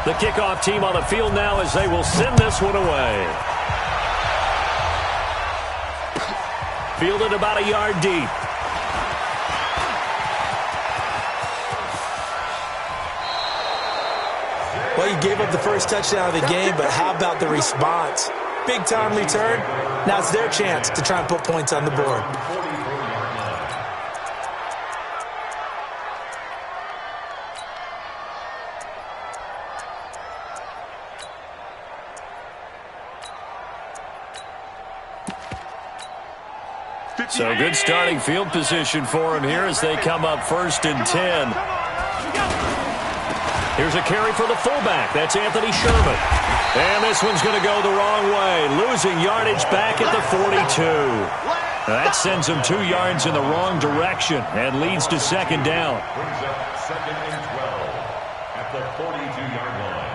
The kickoff team on the field now as they will send this one away. Fielded about a yard deep. Well, you gave up the first touchdown of the game, but how about the response? Big-time return. Now it's their chance to try and put points on the board. So good starting field position for him here as they come up 1st and 10. Here's a carry for the fullback. That's Anthony Sherman. And this one's going to go the wrong way, losing yardage back at the 42. That sends him 2 yards in the wrong direction and leads to 2nd down. Brings up 2nd and 12 at the 42-yard line.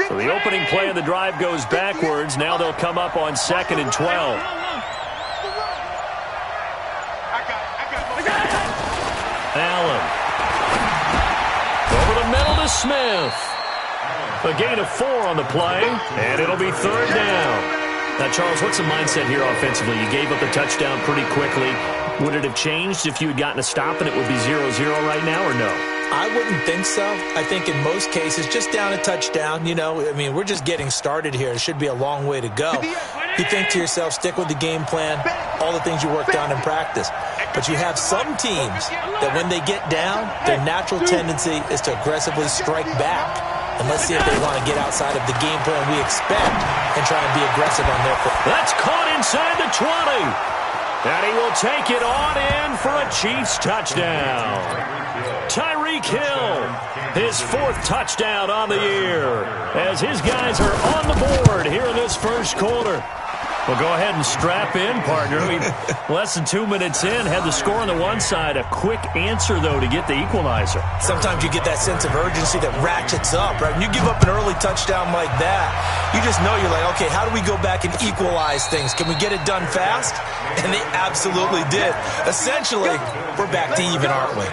So the opening play of the drive goes backwards. Now they'll come up on 2nd and 12. Allen. Over the middle to Smith. A gain of 4 on the play, and it'll be 3rd down. Now, Charles, what's the mindset here offensively? You gave up a touchdown pretty quickly. Would it have changed if you had gotten a stop and it would be 0-0 right now, or no? I wouldn't think so. I think in most cases, just down a touchdown, we're just getting started here. It should be a long way to go. You think to yourself, stick with the game plan, all the things you worked on in practice. But you have some teams that when they get down, their natural tendency is to aggressively strike back. And let's see if they want to get outside of the game plan we expect and try and be aggressive on their part. That's caught inside the 20. And he will take it on in for a Chiefs touchdown. Tyreek Hill, his 4th touchdown on the year, as his guys are on the board here in this first quarter. Well, go ahead and strap in, partner. Less than 2 minutes in, had the score on the one side. A quick answer, though, to get the equalizer. Sometimes you get that sense of urgency that ratchets up, right? When you give up an early touchdown like that, you just know you're like, okay, how do we go back and equalize things? Can we get it done fast? And they absolutely did. Essentially, we're back to even, aren't we?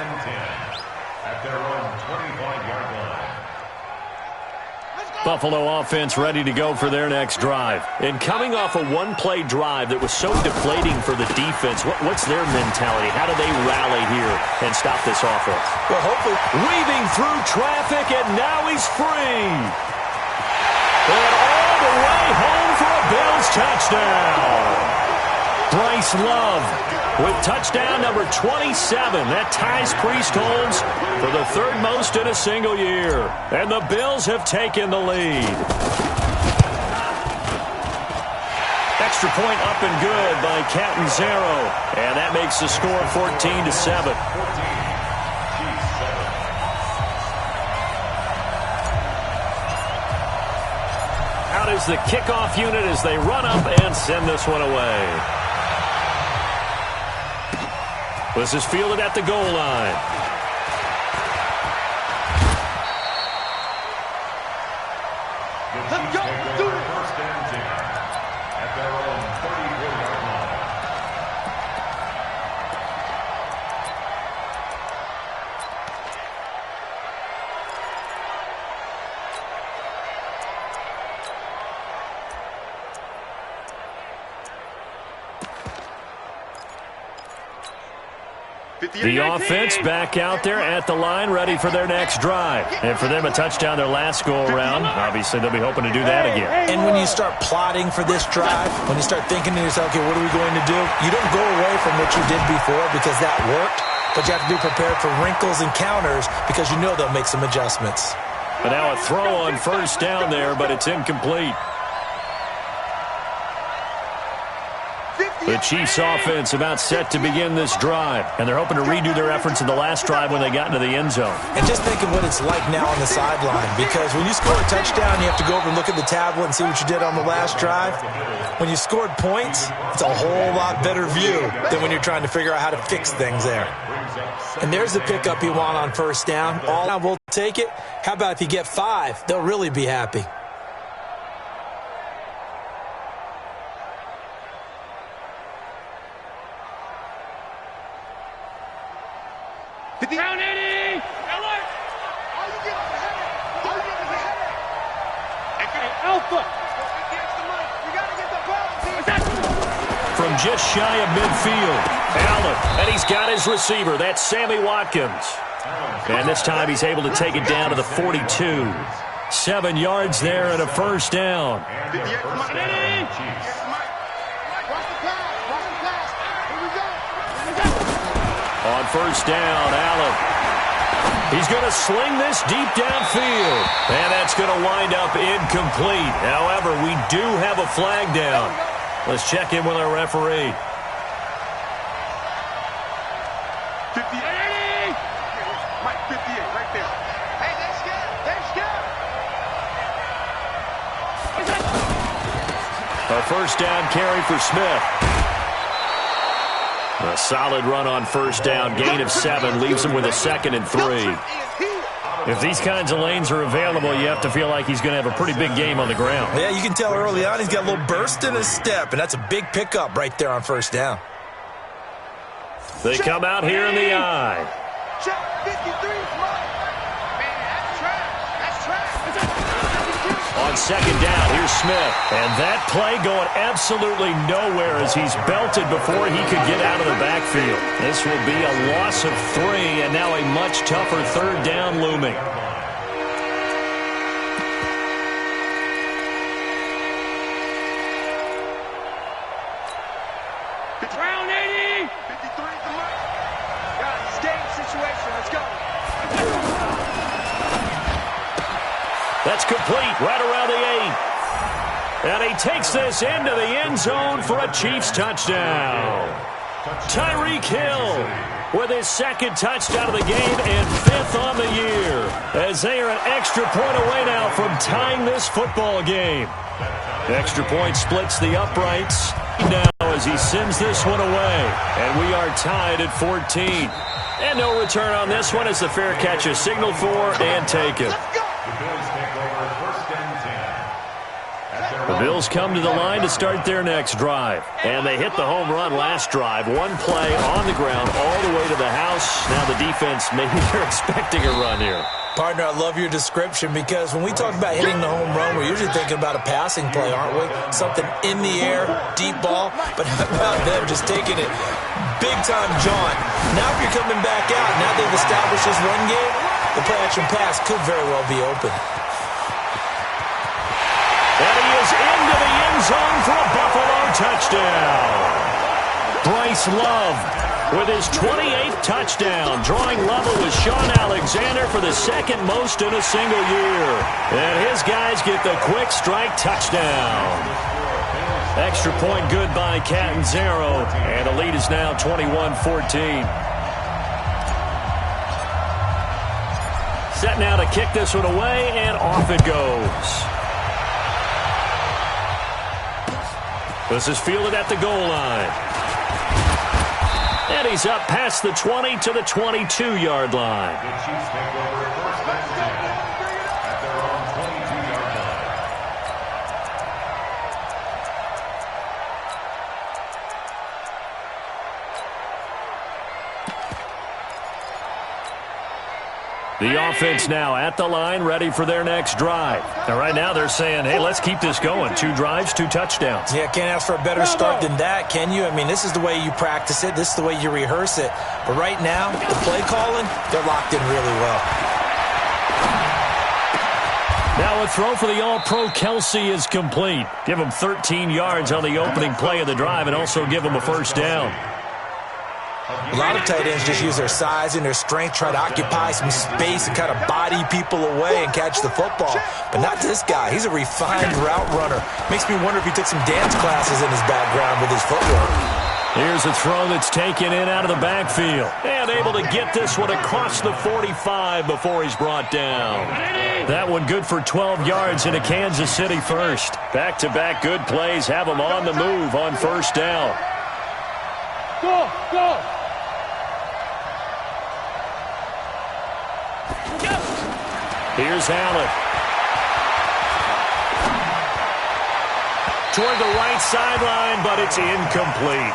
Buffalo offense ready to go for their next drive. And coming off a one-play drive that was so deflating for the defense, what's their mentality? How do they rally here and stop this offense? Well, hopefully. Weaving through traffic, and now he's free. And all the way home for a Bills touchdown. Bryce Love with touchdown number 27. That ties Priest Holmes for the 3rd most in a single year. And the Bills have taken the lead. Extra point up and good by Catanzaro. And that makes the score 14-7. Out is the kickoff unit as they run up and send this one away. This is fielded at the goal line. Let's go. Do it. 1st and 10 at their own 34-yard line. The offense back out there at the line, ready for their next drive. And for them, a touchdown their last go-around. Obviously, they'll be hoping to do that again. And when you start plotting for this drive, when you start thinking to yourself, okay, what are we going to do? You don't go away from what you did before because that worked, but you have to be prepared for wrinkles and counters because you know they'll make some adjustments. But now a throw on 1st down there, but it's incomplete. The Chiefs offense about set to begin this drive, and they're hoping to redo their efforts in the last drive when they got into the end zone. And just think of what it's like now on the sideline, because when you score a touchdown, you have to go over and look at the tablet and see what you did on the last drive. When you scored points, it's a whole lot better view than when you're trying to figure out how to fix things there. Brings up And there's the pickup you want on first down. All down, we'll take it. How about if you get 5? They'll really be happy. Round 80! Alert! Alpha! From just shy of midfield, Allen, and he's got his receiver. That's Sammy Watkins. And this time he's able to take it down to the 42. 7 yards there and a first down. On first down, Allen. He's going to sling this deep downfield. And that's going to wind up incomplete. However, we do have a flag down. Let's check in with our referee. 58. Mike, 58, right there. Hey, that's good. A first down carry for Smith. A solid run on first down. Gain of 7 leaves him with a 2nd and 3. If these kinds of lanes are available, you have to feel like he's going to have a pretty big game on the ground. Yeah, you can tell early on he's got a little burst in his step, and that's a big pickup right there on first down. They come out here in the eye. Check 53, man, that's trash. On second down, here's Smith. And that play going absolutely nowhere as he's belted before he could get out of the backfield. This will be a loss of 3, and now a much tougher third down looming. Round 80. 53 for Mike. Guys, game situation. Let's go. That's complete right around the 8. And he takes this into the end zone for a Chiefs touchdown. Tyreek Hill with his 2nd touchdown of the game and 5th on the year, as they are an extra point away now from tying this football game. Extra point splits the uprights now as he sends this one away. And we are tied at 14. And no return on this one as the fair catch is signaled for and taken. The Bills come to the line to start their next drive. And they hit the home run last drive. 1 play on the ground all the way to the house. Now the defense, maybe they're expecting a run here. Partner, I love your description because when we talk about hitting the home run, we're usually thinking about a passing play, aren't we? Something in the air, deep ball. But how about them just taking it big-time jaunt? Now if you're coming back out, now they've established this run game, the play-action pass could very well be open. And he is into the end zone for a Buffalo touchdown. Bryce Love with his 28th touchdown, drawing level with Sean Alexander for the 2nd most in a single year. And his guys get the quick strike touchdown. Extra point good by Catanzaro, and the lead is now 21-14. Set now to kick this one away, and off it goes. This is fielded at the goal line. And he's up past the 20 to the 22-yard line. The Chiefs take over 1st and 10 at their own 22-yard line. The offense now at the line, ready for their next drive. And right now they're saying, hey, let's keep this going. 2 drives, 2 touchdowns. Yeah, can't ask for a better start than that, can you? I mean, this is the way you practice it. This is the way you rehearse it. But right now, the play calling, they're locked in really well. Now a throw for the All-Pro Kelsey is complete. Give him 13 yards on the opening play of the drive and also give him a first down. A lot of tight ends just use their size and their strength, try to occupy some space and kind of body people away and catch the football. But not this guy. He's a refined route runner. Makes me wonder if he took some dance classes in his background with his footwork. Here's a throw that's taken in out of the backfield. And able to get this one across the 45 before he's brought down. That one good for 12 yards into Kansas City first. Back-to-back good plays have him on the move on first down. Go, go. Here's Allen. Toward the right sideline, but it's incomplete.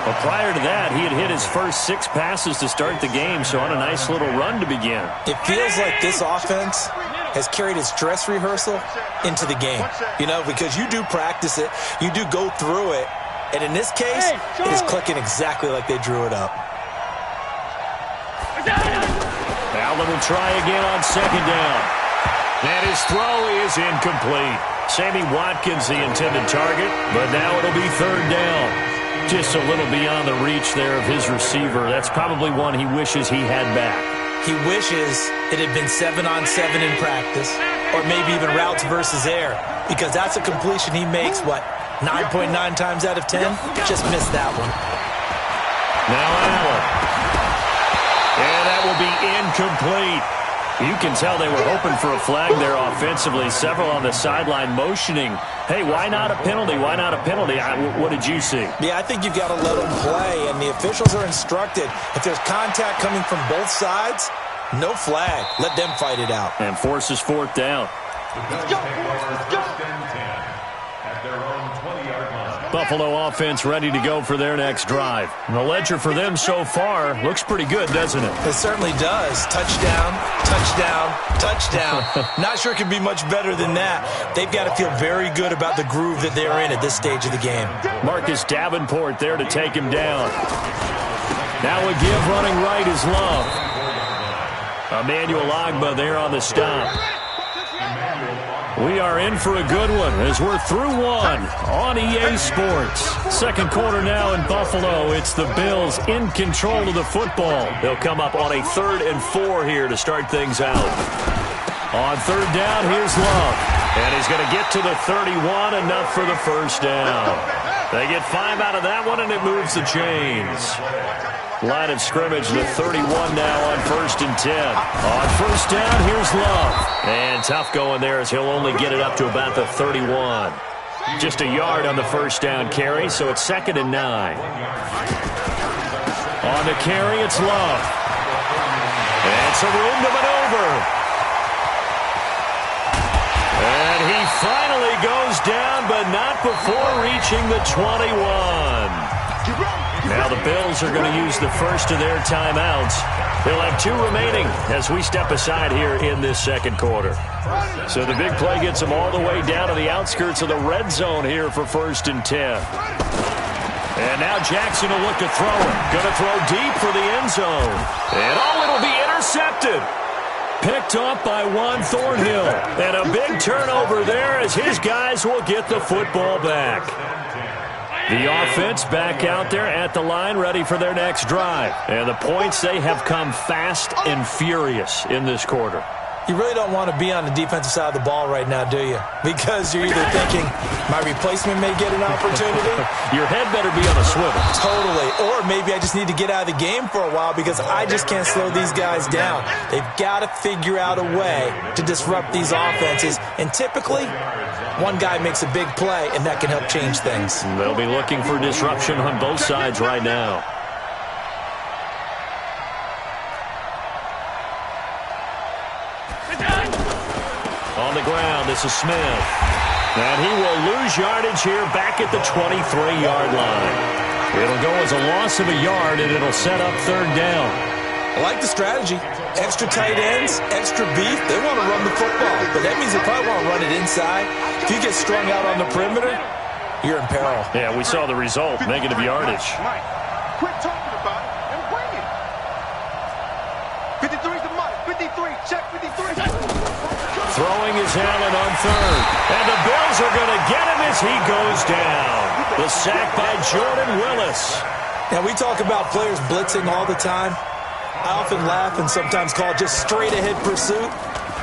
Well, prior to that, he had hit his first 6 passes to start the game, so on a nice little run to begin. It feels like this offense has carried its dress rehearsal into the game. You know, because you do practice it, you do go through it, and in this case, it is clicking exactly like they drew it up. Allen will try again on 2nd down. And his throw is incomplete. Sammy Watkins the intended target, but now it'll be 3rd down. Just a little beyond the reach there of his receiver. That's probably one he wishes he had back. He wishes it had been 7-on-7 in practice, or maybe even routes versus air, because that's a completion he makes, 9.9 times out of 10? Just missed that one. Now Allen. And that will be incomplete. You can tell they were hoping for a flag there offensively. Several on the sideline motioning, hey, why not a penalty? Why not a penalty? What did you see? Yeah, I think you've got to let them play, and the officials are instructed. If there's contact coming from both sides, no flag. Let them fight it out. And forces 4th down. Buffalo offense ready to go for their next drive. And the ledger for them so far looks pretty good, doesn't it? It certainly does. Touchdown, touchdown, touchdown. Not sure it could be much better than that. They've got to feel very good about the groove that they're in at this stage of the game. Marcus Davenport there to take him down. Now a give running right is Love. Emmanuel Ogbah there on the stop. We are in for a good one as we're through one on EA Sports. 2nd quarter now in Buffalo. It's the Bills in control of the football. They'll come up on a 3rd and 4 here to start things out. On 3rd down, here's Love. And he's going to get to the 31, enough for the 1st down. They get 5 out of that one, and it moves the chains. Line of scrimmage, the 31 now on 1st and 10. On 1st down, here's Love. And tough going there as he'll only get it up to about the 31. Just a yard on the 1st down carry, so it's 2nd and 9. On the carry, it's Love. And some room to maneuver. And he finally goes down, but not before reaching the 21. Now the Bills are going to use the first of their timeouts. They'll have 2 remaining as we step aside here in this 2nd quarter. So the big play gets them all the way down to the outskirts of the red zone here for 1st and 10. And now Jackson will look to throw it. Going to throw deep for the end zone. And it'll be intercepted. Picked off by Juan Thornhill. And a big turnover there as his guys will get the football back. The offense back out there at the line, ready for their next drive. And the points, they have come fast and furious in this quarter. You really don't want to be on the defensive side of the ball right now, do you? Because you're either thinking, my replacement may get an opportunity. Your head better be on a swivel. Totally. Or maybe I just need to get out of the game for a while because I just can't slow these guys down. They've got to figure out a way to disrupt these offenses. And typically, one guy makes a big play, and that can help change things. They'll be looking for disruption on both sides right now. On the ground, this is Smith. And he will lose yardage here back at the 23-yard line. It'll go as a loss of a yard, and it'll set up 3rd down. I like the strategy. Extra tight ends, extra beef. They want to run the football, but that means they probably want to run it inside. If you get strung out on the perimeter, you're in peril. Yeah, we saw the result, negative yardage. Mike, quit talking about it and bring it. 53's the Mike. 53, check 53. Throwing is Allen on 3rd. And the Bills are going to get him as he goes down. The sack by Jordan Willis. Now, we talk about players blitzing all the time. I often laugh and sometimes call it just straight-ahead pursuit.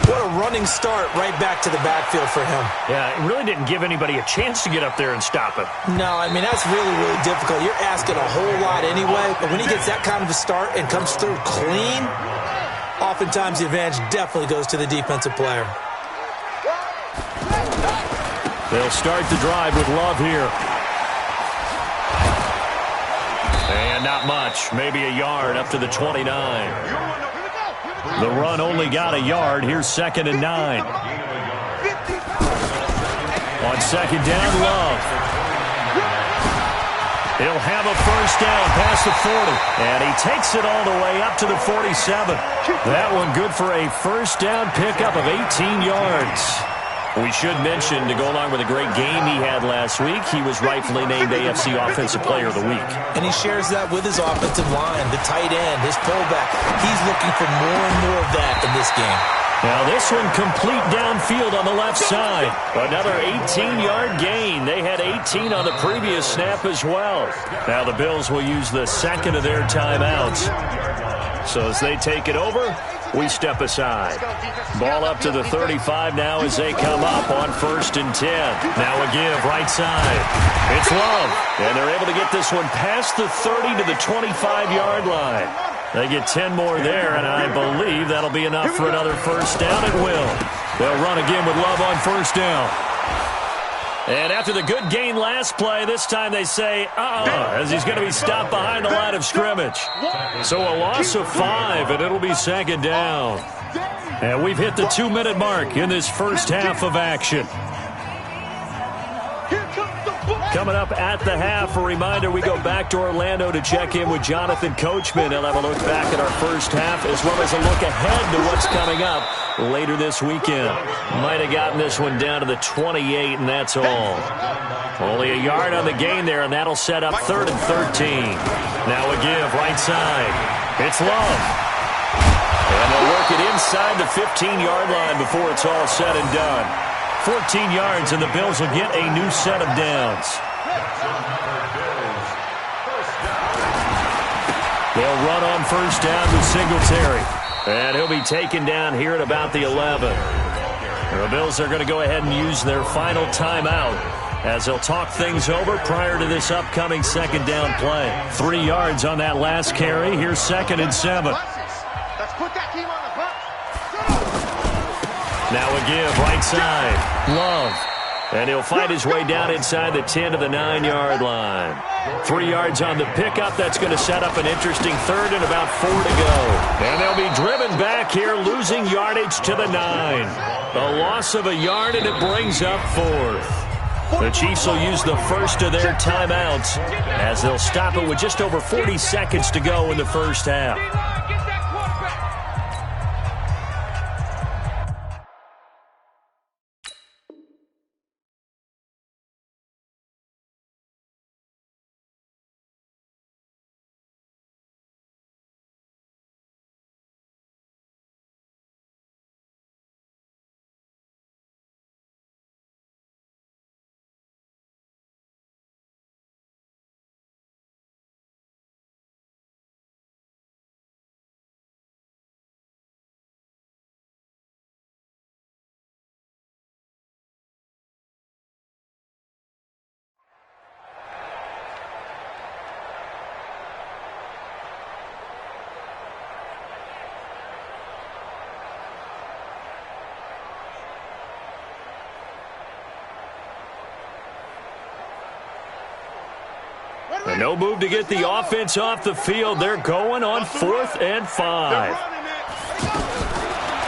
What a running start right back to the backfield for him. Yeah, it really didn't give anybody a chance to get up there and stop it. No, I mean, that's really, really difficult. You're asking a whole lot anyway, but when he gets that kind of a start and comes through clean, oftentimes the advantage definitely goes to the defensive player. They'll start the drive with Love here. And not much, maybe a yard up to the 29. The run only got a yard. Here's 2nd and 9. On 2nd down, Love. He'll have a first down past the 40. And he takes it all the way up to the 47. That one good for a first down pickup of 18 yards. We should mention, to go along with a great game he had last week, he was rightfully named AFC Offensive Player of the Week. And he shares that with his offensive line, the tight end, his fullback. He's looking for more and more of that in this game. Now this one complete downfield on the left side. Another 18-yard gain. They had 18 on the previous snap as well. Now the Bills will use the second of their timeouts. So as they take it over, we step aside. Ball up to the 35 now as they come up on 1st and 10. Now a give right side. It's Love. And they're able to get this one past the 30 to the 25-yard line. They get 10 more there, and I believe that'll be enough for another first down. It will. They'll run again with Love on 1st down. And after the good gain last play, this time they say, as he's going to be stopped behind the line of scrimmage. So a loss of 5, and it'll be 2nd down. And we've hit the 2-minute mark in this first half of action. Coming up at the half, a reminder, we go back to Orlando to check in with Jonathan Coachman. He'll have a look back at our first half as well as a look ahead to what's coming up later this weekend. Might have gotten this one down to the 28, and that's all. Only a yard on the gain there, and that'll set up 3rd and 13. Now a give right side. It's Love. And they'll work it inside the 15-yard line before it's all said and done. 14 yards, and the Bills will get a new set of downs. They'll run on 1st down with Singletary. And he'll be taken down here at about the 11. The Bills are going to go ahead and use their final timeout as they'll talk things over prior to this upcoming 2nd down play. 3 yards on that last carry. Here's 2nd and 7. Let's put that team on the bus. Now a give right side. Love. And he'll fight his way down inside the 10 to the 9-yard line. 3 yards on the pickup. That's going to set up an interesting 3rd and about 4 to go. And they'll be driven back here, losing yardage to the 9. A loss of a yard, and it brings up 4th. The Chiefs will use the first of their timeouts as they'll stop it with just over 40 seconds to go in the first half. And no move to get the offense off the field. They're going on 4th and 5.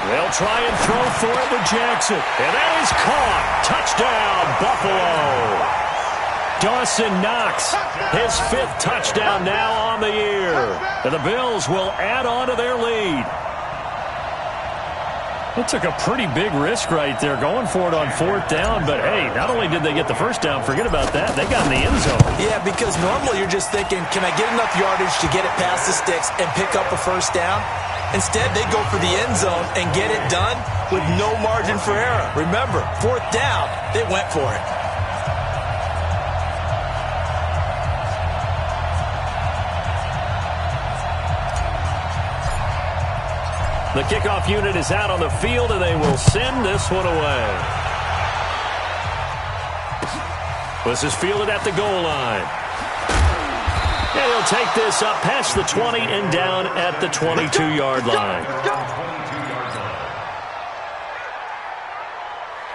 They'll try and throw for it with Jackson. And that is caught. Touchdown, Buffalo. Dawson Knox, his 5th touchdown now on the year. And the Bills will add on to their lead. It took a pretty big risk right there going for it on 4th down. But, hey, not only did they get the first down, forget about that, they got in the end zone. Yeah, because normally you're just thinking, can I get enough yardage to get it past the sticks and pick up a first down? Instead, they go for the end zone and get it done with no margin for error. Remember, 4th down, they went for it. The kickoff unit is out on the field, and they will send this one away. This is fielded at the goal line. And he'll take this up past the 20 and down at the 22 yard line.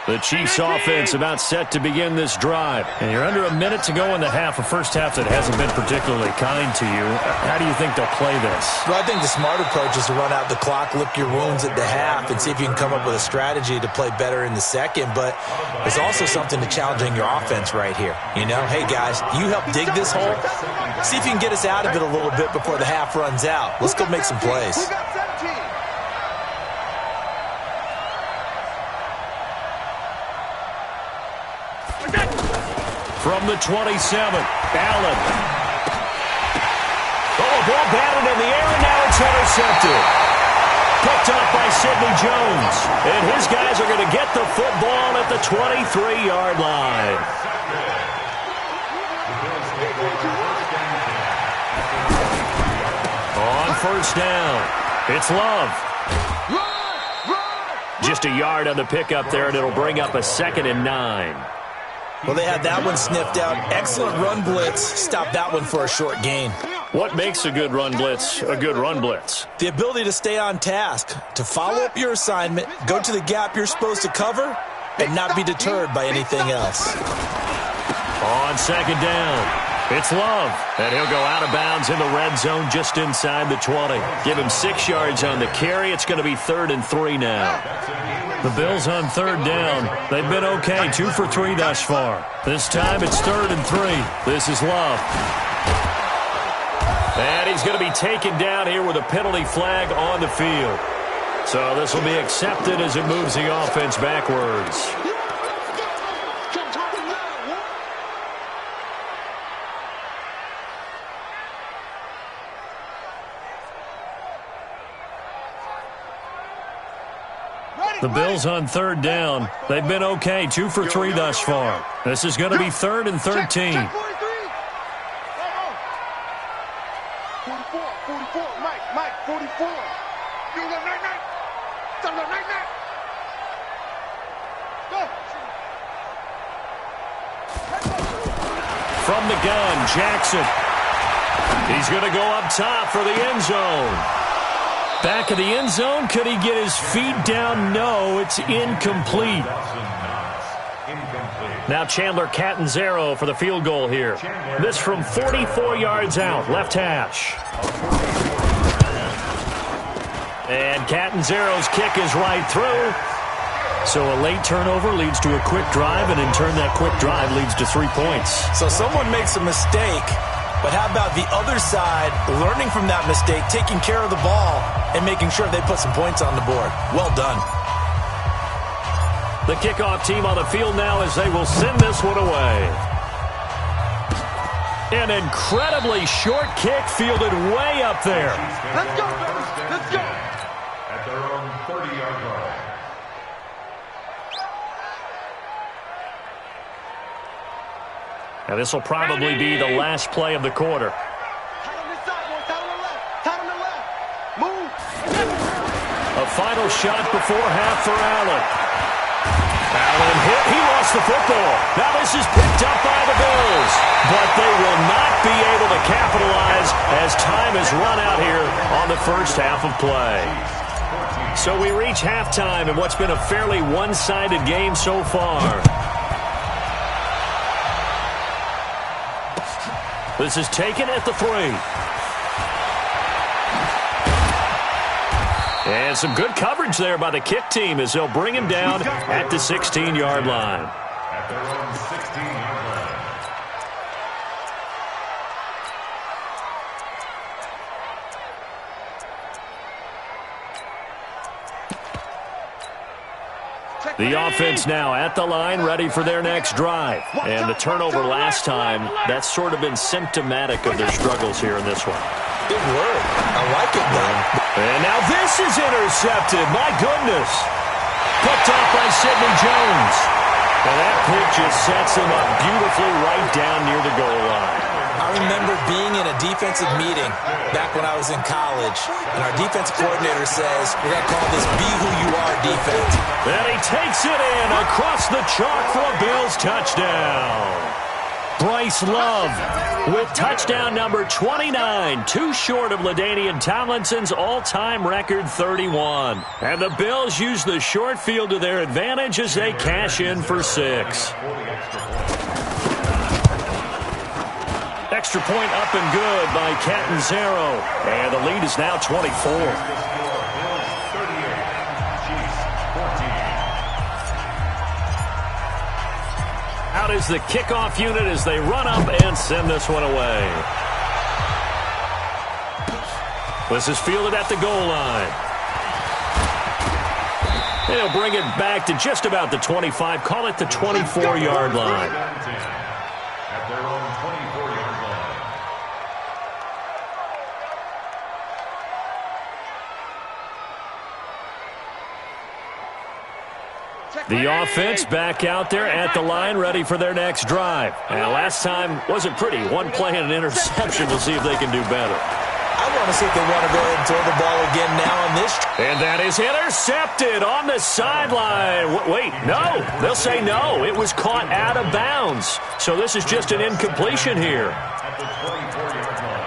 The Chiefs offense about set to begin this drive. And you're under a minute to go in the half, a first half that hasn't been particularly kind to you. How do you think they'll play this? Well, I think the smart approach is to run out the clock, lick your wounds at the half, and see if you can come up with a strategy to play better in the second. But there's also something to challenging your offense right here. You know, hey, guys, you help dig this hole. See if you can get us out of it a little bit before the half runs out. Let's go make some plays. From the 27, Allen. Oh, a ball batted in the air, and now it's intercepted. Picked up by Sidney Jones. And his guys are going to get the football at the 23-yard line. On first down, it's Love. Just a yard on the pickup there, and it'll bring up a 2nd and 9. Well, they had that one sniffed out. Excellent run blitz. Stop that one for a short gain. What makes a good run blitz a good run blitz? The ability to stay on task, to follow up your assignment, go to the gap you're supposed to cover, and not be deterred by anything else. On 2nd down, it's Love. And he'll go out of bounds in the red zone just inside the 20. Give him 6 yards on the carry. It's going to be 3rd and 3 now. The Bills on 3rd down. They've been okay, 2 for 3 thus far. This time it's 3rd and 3. This is Love. And he's going to be taken down here with a penalty flag on the field. So this will be accepted as it moves the offense backwards. The Bills on 3rd down. They've been okay, 2 for 3 thus far. This is going to be 3rd and 13. 44, Mike, 44. You got night. Go. From the gun, Jackson. He's going to go up top for the end zone. Back of the end zone. Could he get his feet down? No, it's incomplete. Now Chandler Catanzaro for the field goal here. This from 44 yards out, left hash. And Catanzaro's kick is right through. So a late turnover leads to a quick drive, and in turn that quick drive leads to 3 points. So someone makes a mistake, but how about the other side learning from that mistake, taking care of the ball, and making sure they put some points on the board? Well done. The kickoff team on the field now as they will send this one away. An incredibly short kick fielded way up there. Let's go, baby. Let's go. At their own 30-yard line. Now this will probably be the last play of the quarter. Tight on this side, boy. Tight on the left. Tight on the left. Move. A final shot before half for Allen. Allen hit. He lost the football. Now this is picked up by the Bills. But they will not be able to capitalize as time has run out here on the first half of play. So we reach halftime in what's been a fairly one-sided game so far. This is taken at the 3. And some good coverage there by the kick team as they'll bring him down at the 16-yard line. At their own 16-yard line. The offense now at the line, ready for their next drive. And the turnover last time, that's sort of been symptomatic of their struggles here in this one. Good word. I like it, though. And now this is intercepted. My goodness. Picked off by Sidney Jones. And that pick just sets him up beautifully right down near the goal line. I remember being in a defensive meeting back when I was in college, and our defense coordinator says, we're going to call this Be Who You Are defense. And he takes it in across the chalk for a Bills touchdown. Bryce Love with touchdown number 29, too short of LaDainian Tomlinson's all-time record 31. And the Bills use the short field to their advantage as they cash in for 6. Extra point up and good by Catanzaro. And the lead is now 24. Out is the kickoff unit as they run up and send this one away. This is fielded at the goal line. They'll bring it back to just about the 25, call it the 24-yard line. At their own 24-yard line. The offense back out there at the line, ready for their next drive. And last time wasn't pretty. One play and an interception. We'll see if they can do better. I want to see if they want to go ahead and throw the ball again now on this. And that is intercepted on the sideline. Wait, no. They'll say no. It was caught out of bounds. So this is just an incompletion here. At the 24-yard line.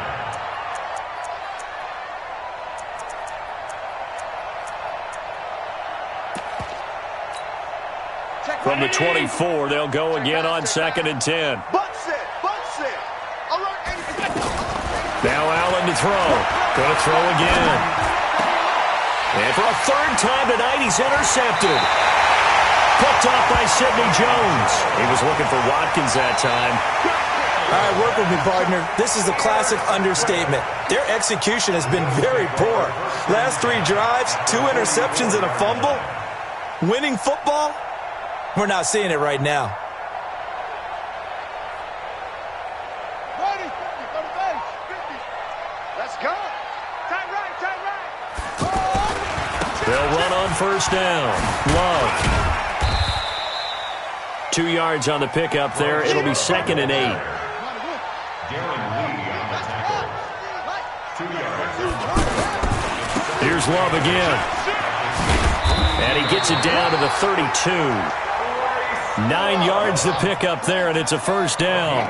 From the 24, they'll go again on 2nd and 10. Bucks it. All right. Now Allen to throw. Going to throw again. And for a third time tonight, he's intercepted. Picked off by Sidney Jones. He was looking for Watkins that time. All right, work with me, partner. This is a classic understatement. Their execution has been very poor. Last 3 drives, 2 interceptions and a fumble. Winning football? We're not seeing it right now. 40, 50, go to base. 50. Let's go. Tight right. Oh. They'll run on first down. Love. 2 yards on the pickup there. It'll be 2nd and 8. Darren Lee on the tackle. 2 yards. Here's Love again. And he gets it down to the 32. 9 yards to pick up there, and it's a first down.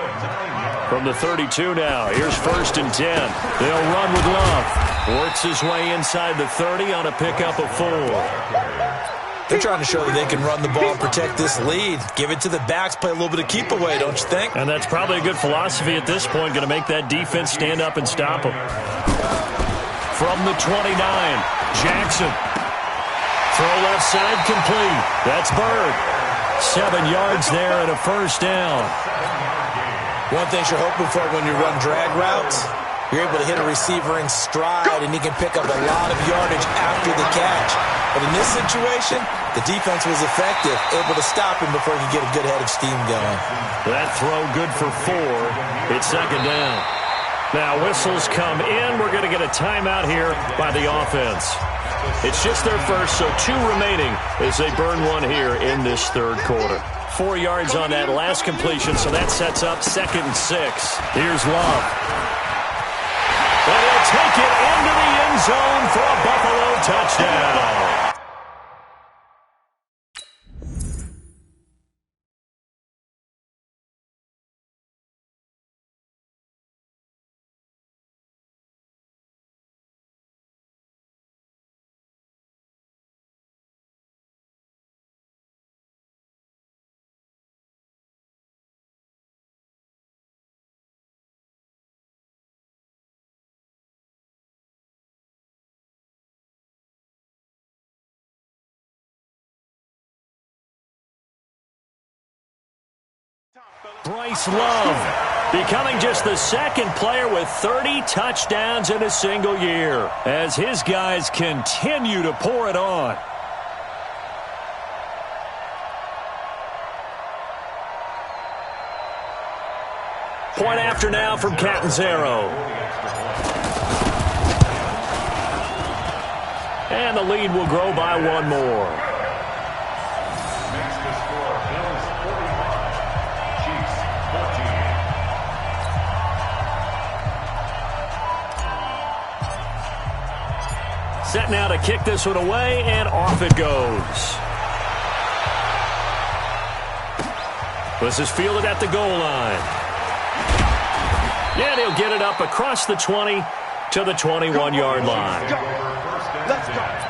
From the 32 now, here's 1st and 10. They'll run with Love. Works his way inside the 30 on a pickup of 4. They're trying to show that they can run the ball and protect this lead. Give it to the backs, play a little bit of keep away, don't you think? And that's probably a good philosophy at this point, going to make that defense stand up and stop them. From the 29, Jackson. Throw left side complete. That's Bird. 7 yards there and a first down. One thing you're hoping for when you run drag routes, you're able to hit a receiver in stride and he can pick up a lot of yardage after the catch. But in this situation, the defense was effective, able to stop him before he could get a good head of steam going. That throw good for 4. It's 2nd down. Now whistles come in. We're going to get a timeout here by the offense. It's just their first, so 2 remaining as they burn one here in this 3rd quarter. 4 yards on that last completion, so that sets up 2nd and 6. Here's Love. And he'll take it into the end zone for a Buffalo touchdown. Bryce Love becoming just the 2nd player with 30 touchdowns in a single year as his guys continue to pour it on. Point after now from Catanzaro. And the lead will grow by 1 more. Set now to kick this one away, and off it goes. This is fielded at the goal line. And he'll get it up across the 20 to the 21-yard line. Let's go.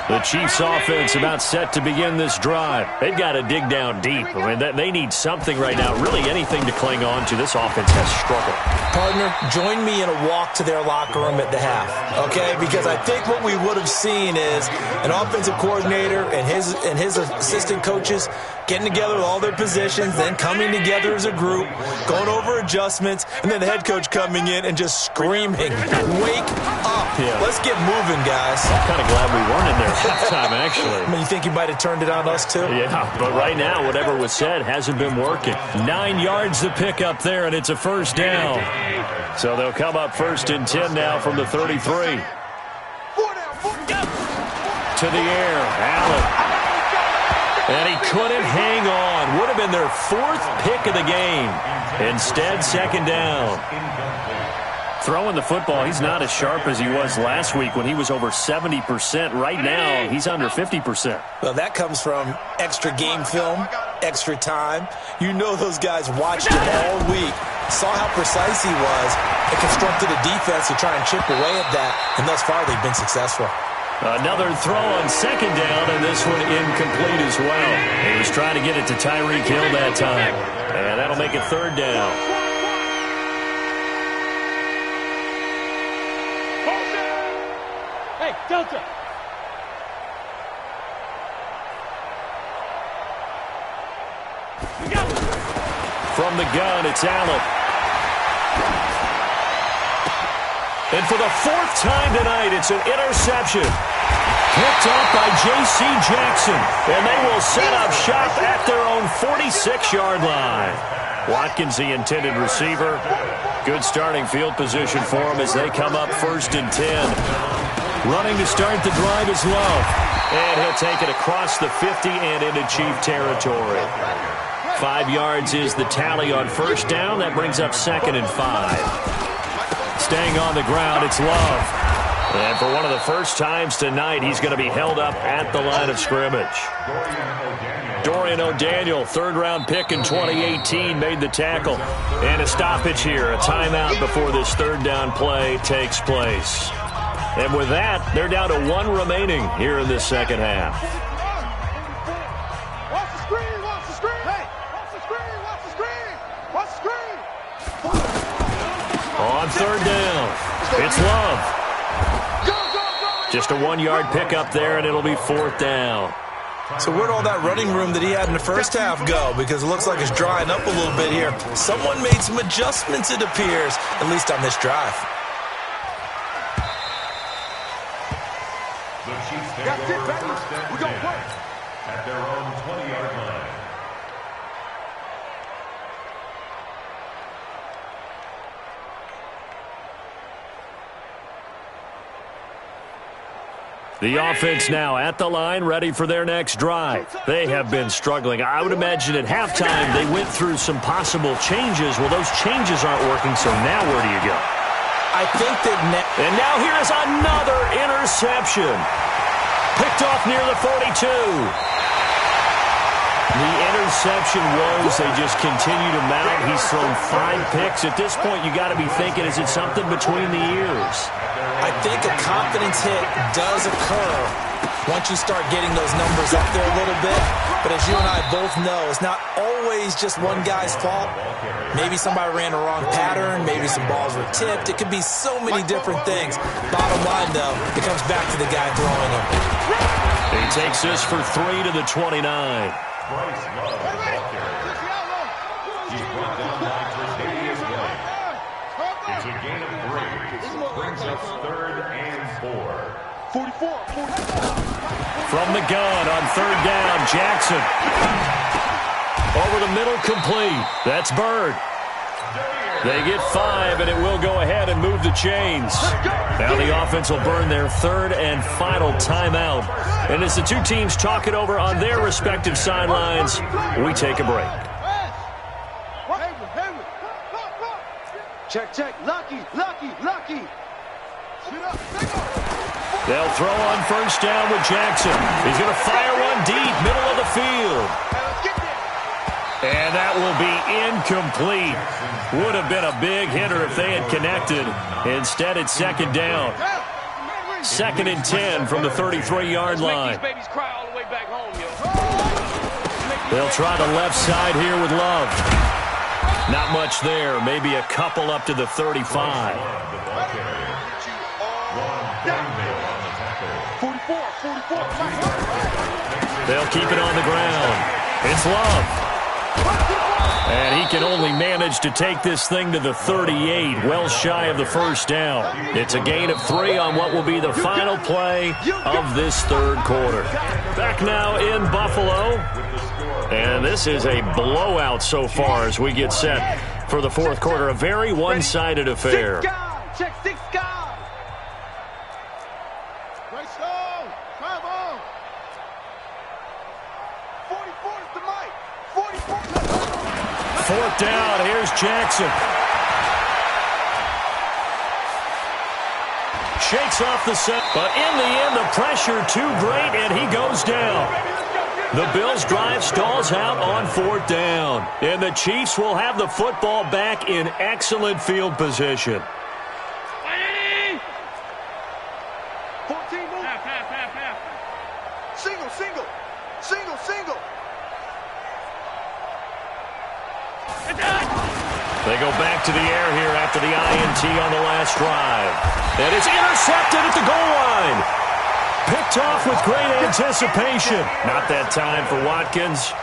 The Chiefs offense about set to begin this drive. They've got to dig down deep. I mean, they need something right now, really anything to cling on to. This offense has struggled. Partner, join me in a walk to their locker room at the half, okay? Because I think what we would have seen is an offensive coordinator and his assistant coaches getting together with all their positions, then coming together as a group, going over adjustments, and then the head coach coming in and just screaming, "Wake up. Yeah. Let's get moving, guys." I'm kind of glad we weren't in there at halftime, actually. I mean, you think you might have turned it on us, too? Yeah, but right now, whatever was said hasn't been working. 9 yards to pick up there, and it's a first down. So they'll come up 1st and 10 now from the 33. To the air, Allen. And he couldn't hang on. Would have been their 4th pick of the game. Instead, 2nd down. Throwing the football, he's not as sharp as he was last week when he was over 70%. Right now, he's under 50%. Well, that comes from extra game film, extra time. You know those guys watched him all week, saw how precise he was, and constructed a defense to try and chip away at that. And thus far, they've been successful. Another throw on 2nd down, and this one incomplete as well. He was trying to get it to Tyreek Hill that time. And that'll make it 3rd down. Hey, Delta. From the gun, it's Allen. And for the 4th time tonight, it's an interception. Picked up by J.C. Jackson. And they will set up shop at their own 46-yard line. Watkins, the intended receiver. Good starting field position for him as they come up 1st and 10. Running to start the drive is Love. And he'll take it across the 50 and into Chief territory. 5 yards is the tally on 1st down. That brings up 2nd and 5. Staying on the ground, it's Love. And for one of the first times tonight, he's going to be held up at the line of scrimmage. Dorian O'Daniel, 3rd-round pick in 2018, made the tackle. And a stoppage here, a timeout before this 3rd down play takes place. And with that, they're down to 1 remaining here in this 2nd half. Watch the screen, watch the screen. Hey, watch the screen, watch the screen. Watch the screen. On 3rd down, it's Love. Just a 1-yard pickup there, and it'll be 4th down. So where'd all that running room that he had in the first half go? Because it looks like it's drying up a little bit here. Someone made some adjustments, it appears, at least on this drive. The Chiefs take over 1st and 10 at their own 20-yard line. The offense now at the line, ready for their next drive. They have been struggling. I would imagine at halftime they went through some possible changes. Well, those changes aren't working, so now where do you go? I think that And now here is another interception. Picked off near the 42. The interception woes, they just continue to mount. He's thrown 5 picks. At this point, you got to be thinking, is it something between the ears? I think a confidence hit does occur once you start getting those numbers up there a little bit. But as you and I both know, it's not always just one guy's fault. Maybe somebody ran the wrong pattern. Maybe some balls were tipped. It could be so many different things. Bottom line, though, it comes back to the guy throwing them. He takes this for 3 to the 29. Bryce Love, the ball carrier. He's brought down by Tre'Davious White. It's a gain of 3. Brings us 3rd and 4. 44. From the gun on 3rd down, Jackson. Over the middle, complete. That's Bird. They get 5, and it will go ahead and move the chains. Now the offense will burn their 3rd and final timeout. And as the two teams talk it over on their respective sidelines, we take a break. Check. Lucky. They'll throw on 1st down with Jackson. He's going to fire one deep, middle of the field. And that will be incomplete. Would have been a big hitter if they had connected. Instead, it's second down. 2nd and 10 from the 33-yard line. They'll try the left side here with Love. Not much there. Maybe a couple up to the 35. They'll keep it on the ground. It's Love. And he can only manage to take this thing to the 38, well shy of the first down. It's a gain of 3 on what will be the final play of this third quarter. Back now in Buffalo. And this is a blowout so far as we get set for the fourth quarter. A very one-sided affair. Check 6 guys. Right side. Come on. 44 is the mic. 44. Fourth down. Here's Jackson. Shakes off the set. But in the end, the pressure too great, and he goes down. The Bills' drive stalls out on fourth down. And the Chiefs will have the football back in excellent field position. 14 move. Single, single. Single, single. They go back to the air here after the INT on the last drive. And it's intercepted at the goal line. Picked off with great anticipation. Not that time for Watkins.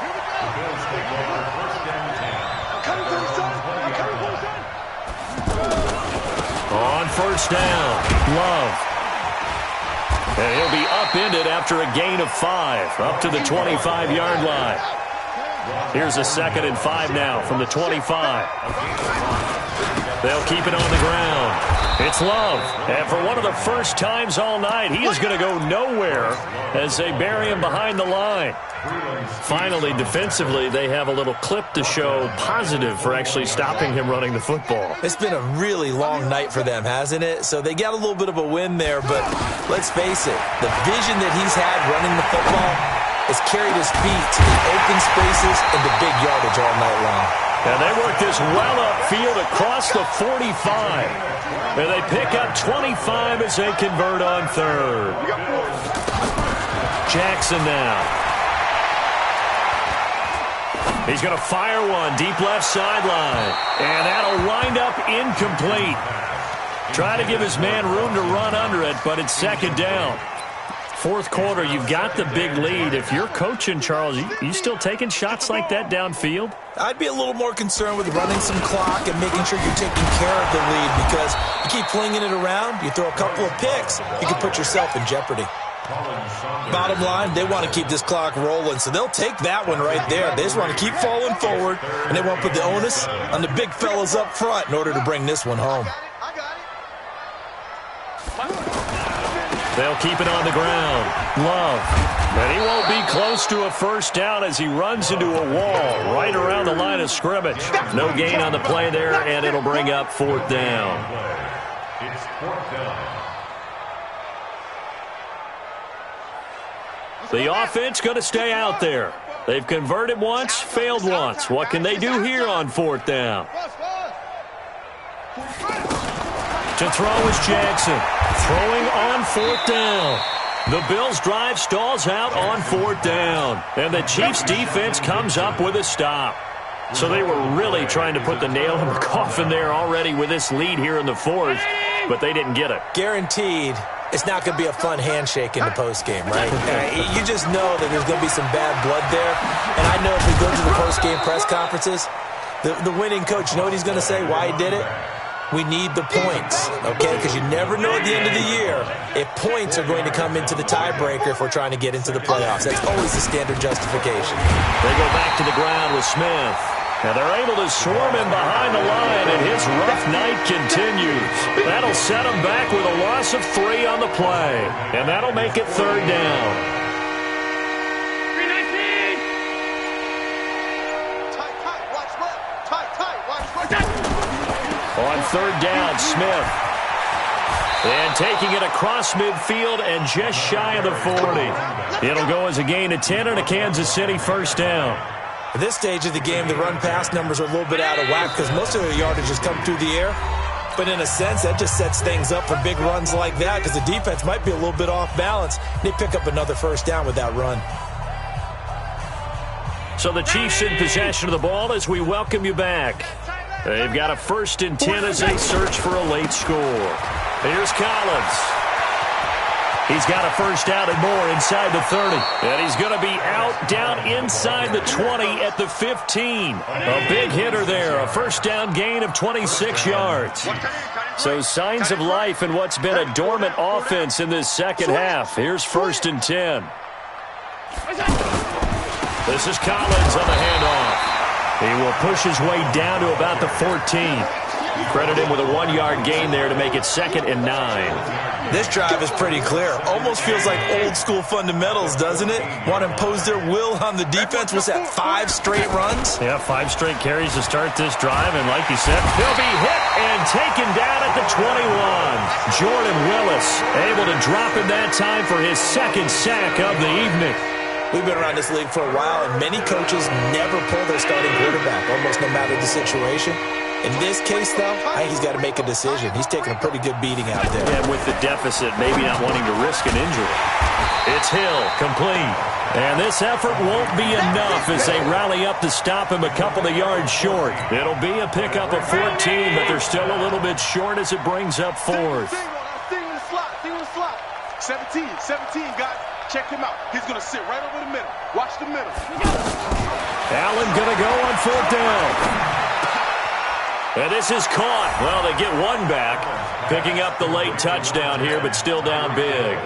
On first down, Love. And he'll be upended after a gain of 5, up to the 25-yard line. Here's a 2nd and 5 now from the 25. They'll keep it on the ground. It's Love. And for one of the first times all night, he is going to go nowhere as they bury him behind the line. Finally, defensively, they have a little clip to show positive for actually stopping him running the football. It's been a really long night for them, hasn't it? So they got a little bit of a win there, but let's face it, the vision that he's had running the football has carried his feet to the open spaces and the big yardage all night long. And they work this well upfield across the 45. And they pick up 25 as they convert on third. Jackson now. He's going to fire one deep left sideline. And that'll wind up incomplete. Try to give his man room to run under it, but it's second down. Fourth quarter, you've got the big lead. If you're coaching, Charles, you still taking shots like that downfield? I'd be a little more concerned with running some clock and making sure you're taking care of the lead, because you keep flinging it around, you throw a couple of picks, you can put yourself in jeopardy. Bottom line, they want to keep this clock rolling, so they'll take that one right there. They just want to keep falling forward, and they want to put the onus on the big fellas up front in order to bring this one home. They'll keep it on the ground. Love. And he won't be close to a first down as he runs into a wall right around the line of scrimmage. No gain on the play there, and it'll bring up fourth down. It's fourth down. The offense going to stay out there. They've converted once, failed once. What can they do here on fourth down? To throw is Jackson. Throwing on fourth down. The Bills' drive stalls out on fourth down. And the Chiefs' defense comes up with a stop. So they were really trying to put the nail in the coffin there already with this lead here in the fourth, but they didn't get it. Guaranteed, it's not going to be a fun handshake in the postgame, right? You just know that there's going to be some bad blood there. And I know if we go to the postgame press conferences, the winning coach, you know what he's going to say, why he did it? We need the points, okay? Because you never know at the end of the year if points are going to come into the tiebreaker if we're trying to get into the playoffs. That's always the standard justification. They go back to the ground with Smith. And they're able to swarm him behind the line, and his rough night continues. That'll set him back with a loss of 3 on the play. And that'll make it third down. 319! Tight, watch left. Tight, watch left. On third down, Smith. And taking it across midfield and just shy of the 40. It'll go as a gain of 10 and a Kansas City first down. At this stage of the game, the run-pass numbers are a little bit out of whack because most of their yardage has come through the air. But in a sense, that just sets things up for big runs like that because the defense might be a little bit off balance. They pick up another first down with that run. So the Chiefs in possession of the ball as we welcome you back. They've got a 1st and 10 as they search for a late score. Here's Collins. He's got a first down and more inside the 30. And he's going to be out down inside the 20 at the 15. A big hitter there. A first down gain of 26 yards. So signs of life in what's been a dormant offense in this second half. Here's 1st and 10. This is Collins on the handoff. He will push his way down to about the 14. Credit him with a 1-yard gain there to make it 2nd and 9. This drive is pretty clear. Almost feels like old-school fundamentals, doesn't it? Want to impose their will on the defense. Was that 5 straight runs? Yeah, 5 straight carries to start this drive. And like you said, he'll be hit and taken down at the 21. Jordan Willis able to drop in that time for his 2nd sack of the evening. We've been around this league for a while, and many coaches never pull their starting quarterback, almost no matter the situation. In this case, though, I think he's got to make a decision. He's taking a pretty good beating out there. And with the deficit, maybe not wanting to risk an injury. It's Hill, complete. And this effort won't be enough as they rally up to stop him a couple of yards short. It'll be a pickup of 14, but they're still a little bit short as it brings up 4th. Thing in the slot. 17, guys. Check him out. He's going to sit right over the middle. Watch the middle. Allen going to go on 4th down. And this is caught. Well, they get one back. Picking up the late touchdown here, but still down big.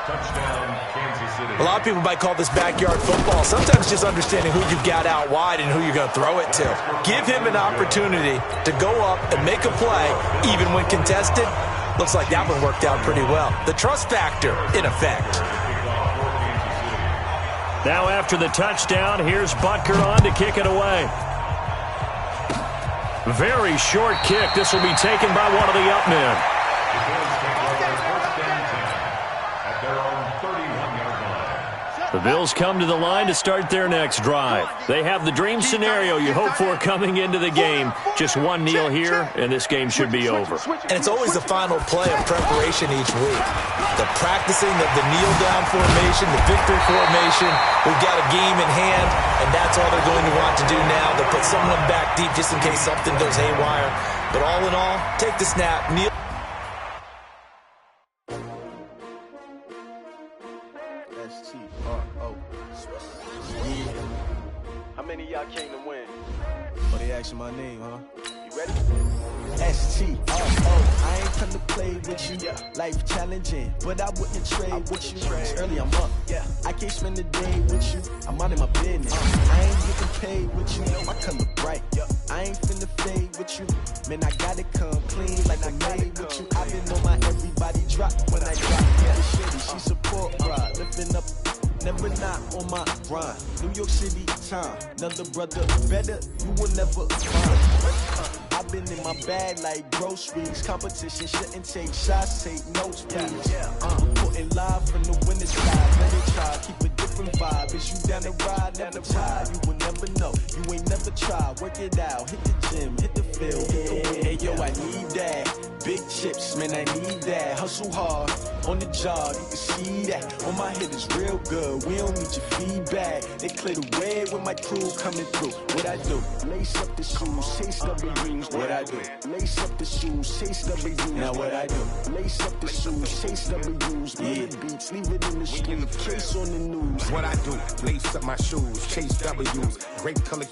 Touchdown, Kansas City. A lot of people might call this backyard football. Sometimes just understanding who you've got out wide and who you're going to throw it to. Give him an opportunity to go up and make a play, even when contested. Looks like that one worked out pretty well. The trust factor in effect. Now after the touchdown, here's Butker on to kick it away. Very short kick. This will be taken by one of the up men. The Bills come to the line to start their next drive. They have the dream scenario you hope for coming into the game. Just one kneel here, and this game should be over. And it's always the final play of preparation each week. The practicing of the kneel-down formation, the victory formation. We've got a game in hand, and that's all they're going to want to do now. To put someone back deep just in case something goes haywire. But all in all, take the snap, kneel. How many of y'all came to win? Oh, they asking my name, huh? You ready? S-T-R-O. I ain't come to play with you. Life challenging, but I wouldn't trade with you. It's early, I'm up. I can't spend the day with you. I'm out in my business. I ain't getting paid with you. My color bright. I ain't finna fade with you. Man, I gotta come clean like I made with you. I've been on my everybody drop when I drop. This shitty, she support, bro. Lifting up. Never not on my grind. New York City time. Another brother better, you will never find. I've been in my bag like groceries. Competition shouldn't take shots, take notes, please. Putting live from the winner's side. Let it try, keep a different vibe. Is you down the ride, never tired. You will never know, you ain't never tried. Work it out, hit the gym, hit the field, hit the win. Hey yo, I need that. Big chips, man, I need that. Hustle hard, on the job, you can see that. On my head is real good, we don't need your feedback. They clear the way with my crew coming through. What I do? Lace up the shoes, chase W's. What I do? Lace up the shoes, chase W's. Now what I do? Lace up the shoes, chase W's. Yeah, beats, leave it in the street, case on the news. What I do? Lace up my shoes, chase W's. Great color.